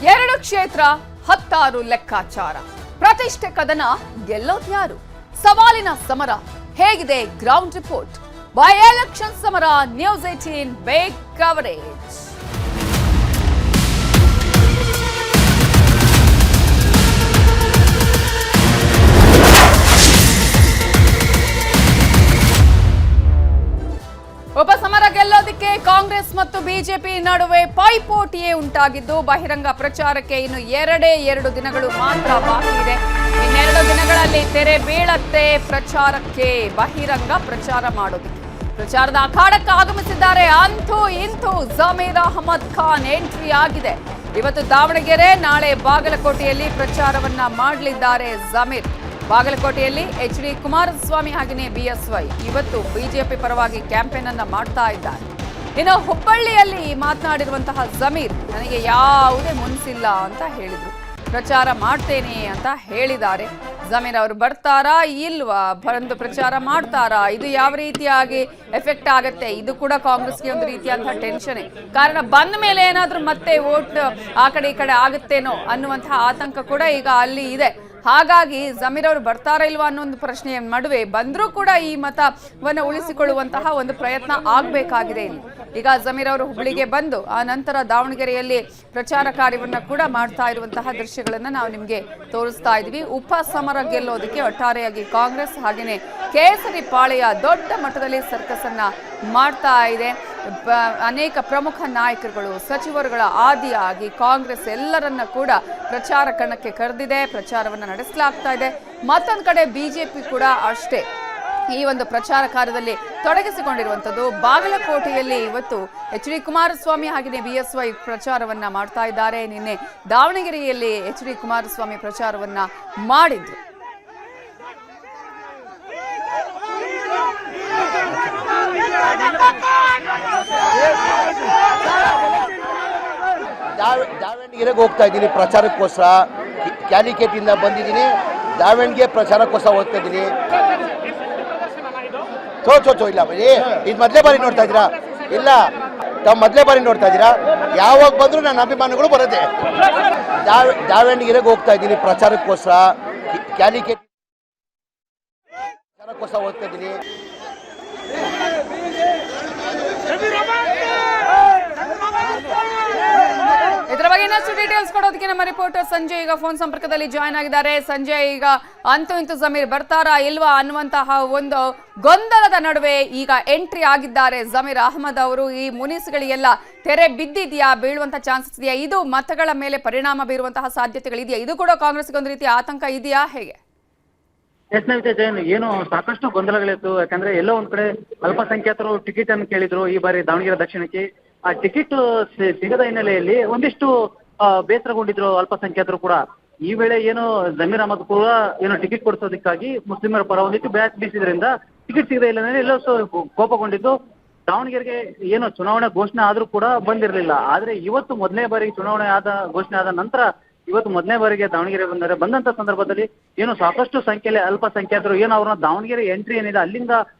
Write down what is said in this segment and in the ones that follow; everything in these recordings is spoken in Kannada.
2 ಕ್ಷೇತ್ರ 16 ಲೆಕ್ಕಾಚಾರ. ಪ್ರತಿಷ್ಠೆ ಕದನ ಗೆಲ್ಲೋದ್ಯಾರು? ಸವಾಲಿನ ಸಮರ ಹೇಗಿದೆ? Ground report. ಬೈ ಎಲೆಕ್ಷನ್ ಸಮರ ನ್ಯೂಸ್ 18 ಬಿಗ್ ಕವರೇಜ್. ಉಪಸಮರ ಗೆಲ್ಲೋದಕ್ಕೆ ಕಾಂಗ್ರೆಸ್ ಮತ್ತು ಬಿಜೆಪಿ ನಡುವೆ ಪೈಪೋಟಿಯೇ ಉಂಟಾಗಿದ್ದು ಬಹಿರಂಗ ಪ್ರಚಾರಕ್ಕೆ ಇನ್ನು 2 ದಿನಗಳು ಮಾತ್ರ ಬಾಕಿ ಇದೆ. ಇನ್ನೆರಡು ದಿನಗಳಲ್ಲಿ ತೆರೆ ಬೀಳತ್ತೆ ಪ್ರಚಾರಕ್ಕೆ, ಬಹಿರಂಗ ಪ್ರಚಾರ ಮಾಡೋದಕ್ಕೆ. ಪ್ರಚಾರದ ಅಖಾಡಕ್ಕೆ ಆಗಮಿಸಿದ್ದಾರೆ ಅಂತೂ ಇಂತೂ ಜಮೀರ್ ಅಹಮದ್ ಖಾನ್ ಎಂಟ್ರಿ ಆಗಿದೆ. ಇವತ್ತು ದಾವಣಗೆರೆ, ನಾಳೆ ಬಾಗಲಕೋಟೆಯಲ್ಲಿ ಪ್ರಚಾರವನ್ನ ಮಾಡಲಿದ್ದಾರೆ ಜಮೀರ್. ಬಾಗಲಕೋಟೆಯಲ್ಲಿ HD ಕುಮಾರಸ್ವಾಮಿ ಹಾಗೆಯೇ BSY ಇವತ್ತು ಬಿಜೆಪಿ ಪರವಾಗಿ ಕ್ಯಾಂಪೇನ್ ಅನ್ನ ಮಾಡ್ತಾ ಇದ್ದಾರೆ. ಇನ್ನು ಹುಬ್ಬಳ್ಳಿಯಲ್ಲಿ ಮಾತನಾಡಿರುವಂತಹ ಜಮೀರ್ ನನಗೆ ಯಾವುದೇ ಮುನ್ಸಿಲ್ಲ ಅಂತ ಹೇಳಿದ್ರು. ಪ್ರಚಾರ ಮಾಡ್ತೇನೆ ಅಂತ ಹೇಳಿದ್ದಾರೆ. ಜಮೀರ್ ಅವರು ಬರ್ತಾರಾ ಇಲ್ವಾ, ಬಂದು ಪ್ರಚಾರ ಮಾಡ್ತಾರಾ, ಇದು ಯಾವ ರೀತಿಯಾಗಿ ಎಫೆಕ್ಟ್ ಆಗುತ್ತೆ? ಇದು ಕೂಡ ಕಾಂಗ್ರೆಸ್ಗೆ ಒಂದು ರೀತಿಯಾದಂತಹ ಟೆನ್ಷನ್. ಕಾರಣ ಬಂದ ಮೇಲೆ ಏನಾದ್ರೂ ಮತ್ತೆ ವೋಟ್ ಆ ಕಡೆ ಈ ಕಡೆ ಆಗುತ್ತೇನೋ ಅನ್ನುವಂತಹ ಆತಂಕ ಕೂಡ ಈಗ ಅಲ್ಲಿ ಇದೆ. ಹಾಗಾಗಿ ಜಮೀರ್ ಅವರು ಬರ್ತಾರಾ ಇಲ್ವಾ ಅನ್ನೋ ಒಂದು ಪ್ರಶ್ನೆಯ ನಡುವೆ ಬಂದರೂ ಕೂಡ ಈ ಮತವನ್ನು ಉಳಿಸಿಕೊಳ್ಳುವಂತಹ ಒಂದು ಪ್ರಯತ್ನ ಆಗಬೇಕಾಗಿದೆ ಇಲ್ಲಿ. ಈಗ ಜಮೀರ್ ಅವರು ಹುಬ್ಬಳ್ಳಿಗೆ ಬಂದು ಆ ನಂತರ ದಾವಣಗೆರೆಯಲ್ಲಿ ಪ್ರಚಾರ ಕಾರ್ಯವನ್ನ ಕೂಡ ಮಾಡ್ತಾ ಇರುವಂತಹ ದೃಶ್ಯಗಳನ್ನ ನಾವು ನಿಮಗೆ ತೋರಿಸ್ತಾ ಇದ್ವಿ. ಉಪಸಮರ ಗೆಲ್ಲೋದಕ್ಕೆ ಒಟ್ಟಾರೆಯಾಗಿ ಕಾಂಗ್ರೆಸ್ ಹಾಗೆಯೇ ಕೇಸರಿ ಪಾಳೆಯ ದೊಡ್ಡ ಮಟ್ಟದಲ್ಲಿ ಸರ್ಕಸ್ ಅನ್ನ ಮಾಡ್ತಾ ಇದೆ. ಅನೇಕ ಪ್ರಮುಖ ನಾಯಕರುಗಳು, ಸಚಿವರುಗಳ ಆದಿಯಾಗಿ ಕಾಂಗ್ರೆಸ್ ಎಲ್ಲರನ್ನ ಕೂಡ ಪ್ರಚಾರ ಕಣಕ್ಕೆ ಕರೆದಿದೆ, ಪ್ರಚಾರವನ್ನು ನಡೆಸಲಾಗ್ತಾ ಇದೆ. ಮತ್ತೊಂದು ಕಡೆ ಬಿಜೆಪಿ ಕೂಡ ಅಷ್ಟೇ ಈ ಒಂದು ಪ್ರಚಾರ ಕಾರ್ಯದಲ್ಲಿ ತೊಡಗಿಸಿಕೊಂಡಿರುವಂಥದ್ದು. ಬಾಗಲಕೋಟೆಯಲ್ಲಿ ಇವತ್ತು HD ಕುಮಾರಸ್ವಾಮಿ ಹಾಗೆಯೇ BSY ಪ್ರಚಾರವನ್ನ ಮಾಡ್ತಾ ಇದ್ದಾರೆ. ನಿನ್ನೆ ದಾವಣಗೆರೆಯಲ್ಲಿ HD ಕುಮಾರಸ್ವಾಮಿ ಪ್ರಚಾರವನ್ನ ಮಾಡಿದ್ರು. ದಾವಣಗೆರೆಗೆ ಹೋಗ್ತಾ ಇದ್ದೀನಿ ಪ್ರಚಾರಕ್ಕೋಸ್ಕರ. ಕ್ಯಾಲಿಕೇಟ್ ಇಂದ ಬಂದಿದ್ದೀನಿ, ದಾವಣಗೆರೆ ಪ್ರಚಾರಕ್ಕೋಸ್ಕರ ಹೋಗ್ತಾ ಇದ್ದೀನಿ. ಇಲ್ಲ ಬರೀ ಇದು ಮೊದಲೇ ಬಾರಿ ನೋಡ್ತಾ ಇದ್ದೀರಾ? ಇಲ್ಲ, ತಾವು ಮೊದಲೇ ಬಾರಿ ನೋಡ್ತಾ ಇದ್ದೀರಾ? ಯಾವಾಗ ಬಂದರೂ ನನ್ನ ಅಭಿಮಾನಿಗಳು ಬರುತ್ತೆ. ದಾವಣಗೆರೆಗೆ ಹೋಗ್ತಾ ಇದ್ದೀನಿ ಪ್ರಚಾರಕ್ಕೋಸ್ಕರ. ಕ್ಯಾಲಿಕೇಟ್ ಪ್ರಚಾರಕ್ಕೋಸ್ಕರ ಹೋಗ್ತಾ ಇದ್ದೀನಿ. ಇದರ ಬಗ್ಗೆ ಇನ್ನಷ್ಟು ಡೀಟೇಲ್ಸ್ ಕೊಡೋದಕ್ಕೆ ನಮ್ಮ ರಿಪೋರ್ಟರ್ ಸಂಜಯ್ ಈಗ ಫೋನ್ ಸಂಪರ್ಕದಲ್ಲಿ ಜಾಯ್ನ್ ಆಗಿದ್ದಾರೆ. ಸಂಜಯ್, ಈಗ ಅಂತೂ ಇಂತೂ ಜಮೀರ್ ಬರ್ತಾರಾ ಇಲ್ವಾ ಅನ್ನುವಂತಹ ಒಂದು ಗೊಂದಲದ ನಡುವೆ ಈಗ ಎಂಟ್ರಿ ಆಗಿದ್ದಾರೆ ಜಮೀರ್ ಅಹಮದ್ ಅವರು. ಈ ಮುನಿಸುಗಳಿಗೆಲ್ಲ ತೆರೆ ಬಿದ್ದಿದೆಯಾ, ಬೀಳುವಂತಹ ಚಾನ್ಸಸ್ ಇದೆಯಾ? ಇದು ಮತಗಳ ಮೇಲೆ ಪರಿಣಾಮ ಬೀರುವಂತಹ ಸಾಧ್ಯತೆಗಳಿದೆಯಾ? ಇದು ಕೂಡ ಕಾಂಗ್ರೆಸ್ಗೆ ಒಂದು ರೀತಿಯ ಆತಂಕ ಇದೆಯಾ, ಹೇಗೆ? ಜೈನ್, ಏನು ಸಾಕಷ್ಟು ಗೊಂದಲಗಳಿತ್ತು. ಯಾಕಂದ್ರೆ ಎಲ್ಲೋ ಒಂದ್ ಕಡೆ ಅಲ್ಪಸಂಖ್ಯಾತರು ಟಿಕೆಟ್ ಅನ್ನು ಕೇಳಿದ್ರು ಈ ಬಾರಿ ದಾವಣಗೆರೆ ದಕ್ಷಿಣಕ್ಕೆ. ಆ ಟಿಕೆಟ್ ಸಿಗದ ಹಿನ್ನೆಲೆಯಲ್ಲಿ ಒಂದಿಷ್ಟು ಬೇಸರಗೊಂಡಿದ್ರು ಅಲ್ಪಸಂಖ್ಯಾತರು ಕೂಡ. ಈ ವೇಳೆ ಏನು ಜಮೀರ್ ಅಹಮದ್ ಕೂಡ ಏನು ಟಿಕೆಟ್ ಕೊಡಿಸೋದಕ್ಕಾಗಿ ಮುಸ್ಲಿಮರ ಪರ ಒಂದಿಷ್ಟು ಬ್ಯಾಚ್ ಬೀಸಿದ್ರಿಂದ ಟಿಕೆಟ್ ಸಿಗದ ಇಲ್ಲ ಎಲ್ಲೋ ಕೋಪಗೊಂಡಿದ್ದು. ದಾವಣಗೆರೆಗೆ ಏನು ಚುನಾವಣೆ ಘೋಷಣೆ ಆದ್ರೂ ಕೂಡ ಬಂದಿರಲಿಲ್ಲ. ಆದ್ರೆ ಇವತ್ತು ಮೊದಲನೇ ಬಾರಿಗೆ ಚುನಾವಣೆ ಘೋಷಣೆ ಆದ ನಂತರ ಇವತ್ತು ಮೊದಲನೇ ಬಾರಿಗೆ ದಾವಣಗೆರೆ ಬಂದಂತ ಸಂದರ್ಭದಲ್ಲಿ ಏನು ಸಾಕಷ್ಟು ಸಂಖ್ಯೆಯಲ್ಲಿ ಅಲ್ಪಸಂಖ್ಯಾತರು ಏನು ಅವ್ರನ್ನ ದಾವಣಗೆರೆ ಎಂಟ್ರಿ ಏನಿದೆ ಅಲ್ಲಿಂದ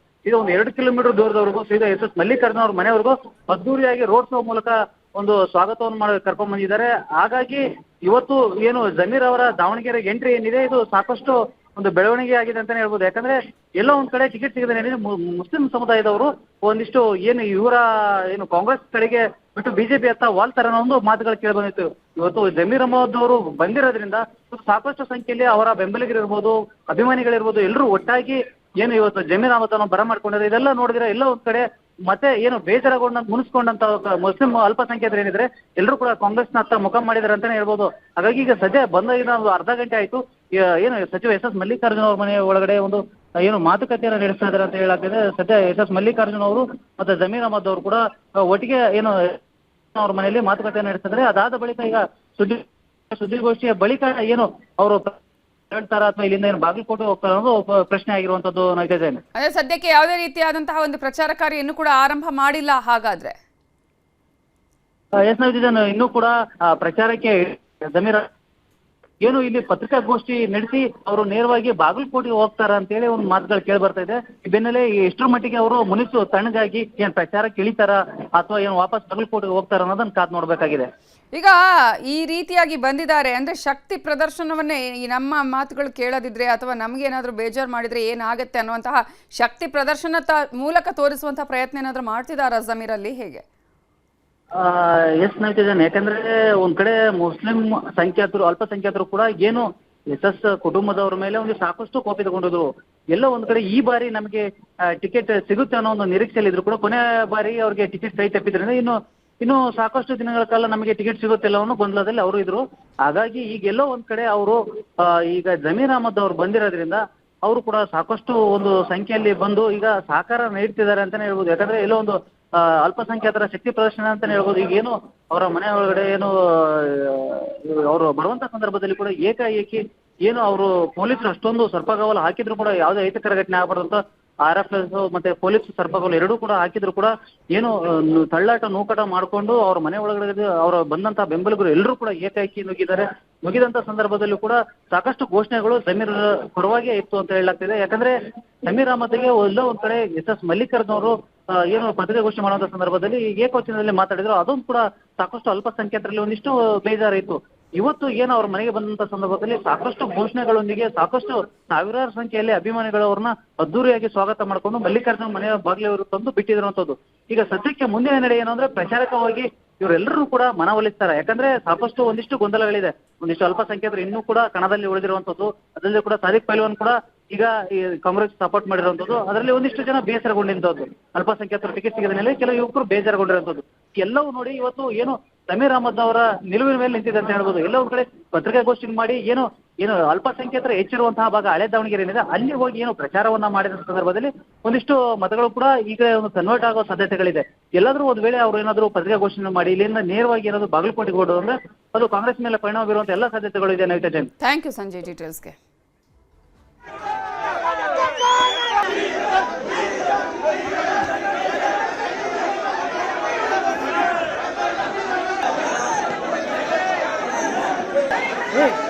ಇದು ಒಂದು 2 ಕಿಲೋಮೀಟರ್ ದೂರದವರೆಗೂ ಸೀದಾ SS ಮಲ್ಲಿಕಾರ್ಜುನ ಅವ್ರ ಮನೆಯವರೆಗೂ ಅದ್ದೂರಿಯಾಗಿ ರೋಡ್ ಶೋ ಮೂಲಕ ಒಂದು ಸ್ವಾಗತವನ್ನು ಮಾಡಿ ಕರ್ಕೊಂಡ್ ಬಂದಿದ್ದಾರೆ. ಹಾಗಾಗಿ ಇವತ್ತು ಏನು ಜಮೀರ್ ಅವರ ದಾವಣಗೆರೆ ಎಂಟ್ರಿ ಏನಿದೆ ಇದು ಸಾಕಷ್ಟು ಒಂದು ಬೆಳವಣಿಗೆ ಆಗಿದೆ ಅಂತಾನೆ ಹೇಳ್ಬೋದು. ಯಾಕಂದ್ರೆ ಎಲ್ಲೋ ಒಂದ್ ಕಡೆ ಟಿಕೆಟ್ ಸಿಗದೆ ಮುಸ್ಲಿಂ ಸಮುದಾಯದವರು ಒಂದಿಷ್ಟು ಏನು ಇವರ ಏನು ಕಾಂಗ್ರೆಸ್ ಕಡೆಗೆ ಬಿಟ್ಟು ಬಿಜೆಪಿ ಹತ್ತ ವಾಲ್ತಾರ ಅನ್ನೋ ಒಂದು ಮಾತುಗಳು ಕೇಳಿ ಬಂದಿತ್ತು. ಇವತ್ತು ಜಮೀರ್ ಅಹಮದ್ ಅವರು ಬಂದಿರೋದ್ರಿಂದ ಸಾಕಷ್ಟು ಸಂಖ್ಯೆಯಲ್ಲಿ ಅವರ ಬೆಂಬಲಿಗರಿರ್ಬೋದು, ಅಭಿಮಾನಿಗಳಿರ್ಬೋದು, ಎಲ್ಲರೂ ಒಟ್ಟಾಗಿ ಏನು ಇವತ್ತು ಜಮೀರ್ ಅಹಮದ್ ಅನ್ನು ಬರಮಾಡ್ಕೊಂಡಿದ್ದಾರೆ. ಇದೆಲ್ಲ ನೋಡಿದ್ರೆ ಎಲ್ಲ ಒಂದ್ ಕಡೆ ಮತ್ತೆ ಏನು ಮುನಿಸ್ಕೊಂಡಂತ ಮುಸ್ಲಿಂ ಅಲ್ಪಸಂಖ್ಯಾತರು ಏನಿದ್ರೆ ಎಲ್ಲರೂ ಕೂಡ ಕಾಂಗ್ರೆಸ್ನ ಹತ್ತ ಮುಖ ಮಾಡಿದ್ದಾರೆ ಅಂತಾನೆ ಹೇಳ್ಬೋದು. ಹಾಗಾಗಿ ಈಗ ಸದ್ಯ ಬಂದ ಒಂದು ಅರ್ಧ ಗಂಟೆ ಆಯ್ತು. ಏನು ಸಚಿವ SS ಮಲ್ಲಿಕಾರ್ಜುನ ಅವ್ರ ಮನೆ ಒಳಗಡೆ ಒಂದು ಏನು ಮಾತುಕತೆಯನ್ನು ನಡೆಸ್ತಾ ಇದ್ದಾರೆ ಅಂತ ಹೇಳಾಗ್ತಿದೆ. ಸದ್ಯ SS ಮಲ್ಲಿಕಾರ್ಜುನ ಅವರು ಮತ್ತೆ ಜಮೀರ್ ಅಹಮದ್ ಅವರು ಕೂಡ ಒಟ್ಟಿಗೆ ಏನು ಅವ್ರ ಮನೆಯಲ್ಲಿ ಮಾತುಕತೆಯನ್ನು ನಡೆಸ್ತಿದ್ದಾರೆ. ಅದಾದ ಬಳಿಕ ಈಗ ಸುದ್ದಿಗೋಷ್ಠಿಯ ಬಳಿಕ ಏನು ಅವರು ಹೇಳ್ತಾರ ಅಥವಾ ಇಲ್ಲಿಂದ ಏನು ಬಾಗಲಕೋಟೆ ಹೋಗ್ತಾರ ಅನ್ನೋದು ಪ್ರಶ್ನೆ ಆಗಿರುವಂತದ್ದು ನೈಜೇನೆ. ಅದೇ ಸದ್ಯಕ್ಕೆ ಯಾವುದೇ ರೀತಿಯಾದಂತಹ ಒಂದು ಪ್ರಚಾರ ಕಾರ್ಯ ಇನ್ನೂ ಕೂಡ ಆರಂಭ ಮಾಡಿಲ್ಲ. ಹಾಗಾದ್ರೆ ಇನ್ನೂ ಕೂಡ ಪ್ರಚಾರಕ್ಕೆ ಜಮೀರ್ ಏನು ಇಲ್ಲಿ ಪತ್ರಿಕಾಗೋಷ್ಠಿ ನಡೆಸಿ ಅವರು ನೇರವಾಗಿ ಬಾಗಲಕೋಟೆಗೆ ಹೋಗ್ತಾರ ಅಂತೇಳಿ ಒಂದು ಮಾತುಗಳು ಕೇಳಿ ಬರ್ತಾ ಇದೆ. ಈ ಬೆನ್ನಲ್ಲೇ ಎಷ್ಟರ ಮಟ್ಟಿಗೆ ಅವರು ಮುನಿಸು ತಣ್ಣಗಾಗಿ ಏನ್ ಪ್ರಚಾರಕ್ಕೆ ಇಳಿತಾರ ಅಥವಾ ಏನು ವಾಪಸ್ ಬಾಗಲಕೋಟೆಗೆ ಹೋಗ್ತಾರ ಅನ್ನೋದನ್ನ ಕಾದ್ ನೋಡ್ಬೇಕಾಗಿದೆ. ಈಗ ಈ ರೀತಿಯಾಗಿ ಬಂದಿದ್ದಾರೆ ಅಂದ್ರೆ ಶಕ್ತಿ ಪ್ರದರ್ಶನವನ್ನೇ ಈ ನಮ್ಮ ಮಾತುಗಳು ಕೇಳದಿದ್ರೆ ಅಥವಾ ನಮಗೇನಾದ್ರೂ ಬೇಜಾರು ಮಾಡಿದ್ರೆ ಏನಾಗುತ್ತೆ ಅನ್ನುವಂತಹ ಶಕ್ತಿ ಪ್ರದರ್ಶನ ಮೂಲಕ ತೋರಿಸುವಂತಹ ಪ್ರಯತ್ನ ಏನಾದ್ರೂ ಮಾಡ್ತಿದ್ದಾರಾ ಜಮೀರ್ ಅಲ್ಲಿ ಹೇಗೆ? ಎಸ್ ನೈತಿದ್ದಾನೆ. ಯಾಕಂದ್ರೆ ಒಂದ್ ಕಡೆ ಮುಸ್ಲಿಂ ಸಂಖ್ಯಾತರು ಅಲ್ಪಸಂಖ್ಯಾತರು ಕೂಡ ಏನು ಎಸ್ ಕುಟುಂಬದವ್ರ ಮೇಲೆ ಒಂದು ಸಾಕಷ್ಟು ಕೋಪಿತಗೊಂಡಿದ್ರು. ಎಲ್ಲೋ ಒಂದ್ ಕಡೆ ಈ ಬಾರಿ ನಮಗೆ ಟಿಕೆಟ್ ಸಿಗುತ್ತೆ ಅನ್ನೋ ಒಂದು ನಿರೀಕ್ಷೆಯಲ್ಲಿ ಇದ್ರು ಕೂಡ ಕೊನೆ ಬಾರಿ ಅವ್ರಿಗೆ ಟಿಕೆಟ್ ಕೈ ತಪ್ಪಿದ್ರಿಂದ ಇನ್ನು ಸಾಕಷ್ಟು ದಿನಗಳ ಕಾಲ ನಮಗೆ ಟಿಕೆಟ್ ಸಿಗುತ್ತಿಲ್ಲ ಅನ್ನೋ ಗೊಂದಲದಲ್ಲಿ ಅವರು ಇದ್ರು. ಹಾಗಾಗಿ ಈಗ ಎಲ್ಲೋ ಒಂದ್ ಕಡೆ ಅವರು ಈಗ ಜಮೀರ್ ಅಹಮದ್ ಅವ್ರು ಬಂದಿರೋದ್ರಿಂದ ಅವರು ಕೂಡ ಸಾಕಷ್ಟು ಒಂದು ಸಂಖ್ಯೆಯಲ್ಲಿ ಬಂದು ಈಗ ಸಹಕಾರ ನೀಡ್ತಿದ್ದಾರೆ ಅಂತಾನೆ ಹೇಳ್ಬೋದು. ಯಾಕಂದ್ರೆ ಎಲ್ಲೋ ಒಂದು ಅಲ್ಪಸಂಖ್ಯಾತರ ಶಕ್ತಿ ಪ್ರದರ್ಶನ ಅಂತಾನೆ ಹೇಳ್ಬೋದು. ಈಗ ಏನು ಅವರ ಮನೆ ಒಳಗಡೆ ಏನು ಅವರು ಬರುವಂತ ಸಂದರ್ಭದಲ್ಲಿ ಕೂಡ ಏಕಾಏಕಿ ಏನು ಅವರು ಪೊಲೀಸರು ಅಷ್ಟೊಂದು ಸರ್ಪಗಾವಲು ಹಾಕಿದ್ರು ಕೂಡ ಯಾವುದೇ ಅಹಿತಕರ ಘಟನೆ ಆಗಬಾರ್ದು ಅಂತ RFS ಮತ್ತೆ ಪೊಲೀಸ್ ಸರ್ಪಗಾವಲು ಎರಡೂ ಕೂಡ ಹಾಕಿದ್ರು ಕೂಡ ಏನು ತಳ್ಳಾಟ ನೂಕಾಟ ಮಾಡಿಕೊಂಡು ಅವ್ರ ಮನೆ ಒಳಗಡೆ ಅವರ ಬಂದಂತ ಬೆಂಬಲಿಗರು ಎಲ್ಲರೂ ಕೂಡ ಏಕಾಏಕಿ ನುಗ್ಗಿದಂತ ಸಂದರ್ಭದಲ್ಲೂ ಕೂಡ ಸಾಕಷ್ಟು ಘೋಷಣೆಗಳು ಜಮೀರ್ ಪರವಾಗಿಯೇ ಇತ್ತು ಅಂತ ಹೇಳಲಾಗ್ತಿದೆ. ಯಾಕಂದ್ರೆ ಜಮೀರ್ ಅಹಮದ್ಗೆ ಎಲ್ಲೋ ಒಂದ್ ಕಡೆ SS ಮಲ್ಲಿಕಾರ್ಜುನ್ ಅವರು ಏನು ಪತ್ರಿಕೆ ಘೋಷಣೆ ಮಾಡುವಂತ ಸಂದರ್ಭದಲ್ಲಿ ಏಕವಚನದಲ್ಲಿ ಮಾತಾಡಿದ್ರು. ಅದೊಂದು ಕೂಡ ಸಾಕಷ್ಟು ಅಲ್ಪಸಂಖ್ಯಾತರಲ್ಲಿ ಒಂದಿಷ್ಟು ಬೇಜಾರಿತ್ತು. ಇವತ್ತು ಏನು ಅವ್ರ ಮನೆಗೆ ಬಂದಂತ ಸಂದರ್ಭದಲ್ಲಿ ಸಾಕಷ್ಟು ಘೋಷಣೆಗಳೊಂದಿಗೆ ಸಾಕಷ್ಟು ಸಾವಿರಾರು ಸಂಖ್ಯೆಯಲ್ಲಿ ಅಭಿಮಾನಿಗಳು ಅವ್ರನ್ನ ಅದ್ದೂರಿಯಾಗಿ ಸ್ವಾಗತ ಮಾಡ್ಕೊಂಡು ಮಲ್ಲಿಕಾರ್ಜುನ್ ಮನೆಯ ಬಾಗಿಲವರು ತಂದು ಬಿಟ್ಟಿರುವಂತದ್ದು. ಈಗ ಸದ್ಯಕ್ಕೆ ಮುಂದಿನ ನಡೆ ಏನು ಅಂದ್ರೆ ಪ್ರಚಾರಕವಾಗಿ ಇವರೆಲ್ಲರೂ ಕೂಡ ಮನವೊಲಿಸ್ತಾರೆ. ಯಾಕಂದ್ರೆ ಸಾಕಷ್ಟು ಒಂದಿಷ್ಟು ಗೊಂದಲಗಳಿದೆ. ಒಂದಿಷ್ಟು ಅಲ್ಪಸಂಖ್ಯಾತರು ಇನ್ನೂ ಕೂಡ ಕಣದಲ್ಲಿ ಉಳಿದಿರುವಂತದ್ದು. ಅದರಲ್ಲಿ ಕೂಡ ಸಾದಿಕ್ ಪೈಲ್ವಾನ್ ಕೂಡ ಈಗ ಈ ಕಾಂಗ್ರೆಸ್ ಸಪೋರ್ಟ್ ಮಾಡಿರುವಂತದ್ದು. ಅದರಲ್ಲಿ ಒಂದಿಷ್ಟು ಜನ ಬೇಸರಗೊಂಡಿರುವಂತದ್ದು. ಅಲ್ಪಸಂಖ್ಯಾತರು ಟಿಕೆಟ್ ಸಿಗದ ಮೇಲೆ ಕೆಲವು ಯುವಕರು ಬೇಜಾರಗೊಂಡಿರುವಂತದ್ದು. ಎಲ್ಲವೂ ನೋಡಿ ಇವತ್ತು ಏನು ಜಮೀರ್ ಅಹಮದ್ ಅವರ ನಿಲುವಿನ ಮೇಲೆ ನಿಂತಿದೆ ಅಂತ ಹೇಳ್ಬೋದು. ಎಲ್ಲ ಒಂದ್ ಕಡೆ ಪತ್ರಿಕಾಗೋಷ್ಠಿ ಮಾಡಿ ಏನು ಅಲ್ಪಸಂಖ್ಯಾತರ ಹೆಚ್ಚಿರುವಂತಹ ಭಾಗ ಹಳೆ ದಾವಣಗೆರೆ ಏನಿದೆ ಅಲ್ಲಿ ಹೋಗಿ ಏನು ಪ್ರಚಾರವನ್ನ ಮಾಡಿದ ಸಂದರ್ಭದಲ್ಲಿ ಒಂದಿಷ್ಟು ಮತಗಳು ಕೂಡ ಈಗ ಒಂದು ಕನ್ವರ್ಟ್ ಆಗೋ ಸಾಧ್ಯತೆಗಳಿದೆ. ಎಲ್ಲಾದ್ರೂ ಒಂದ್ ವೇಳೆ ಅವ್ರು ಏನಾದ್ರು ಪತ್ರಿಕಾಗೋಷ್ಠಿಯನ್ನು ಮಾಡಿ ಇಲ್ಲಿಂದ ನೇರವಾಗಿ ಏನಾದ್ರು ಬಾಗಲಕೋಟೆಗೆ ಹೊರಡು ಅಂದ್ರೆ ಅದು ಕಾಂಗ್ರೆಸ್ ಮೇಲೆ ಪರಿಣಾಮ ಬೀರುವಂತ ಎಲ್ಲ ಸಾಧ್ಯತೆಗಳು ಇದೆ. ನೈತಾ ಜೈನ್, ಥ್ಯಾಂಕ್ ಯು ಸಂಜಯ್ ಡೀಟೇಲ್ಸ್ಗೆ. Hey!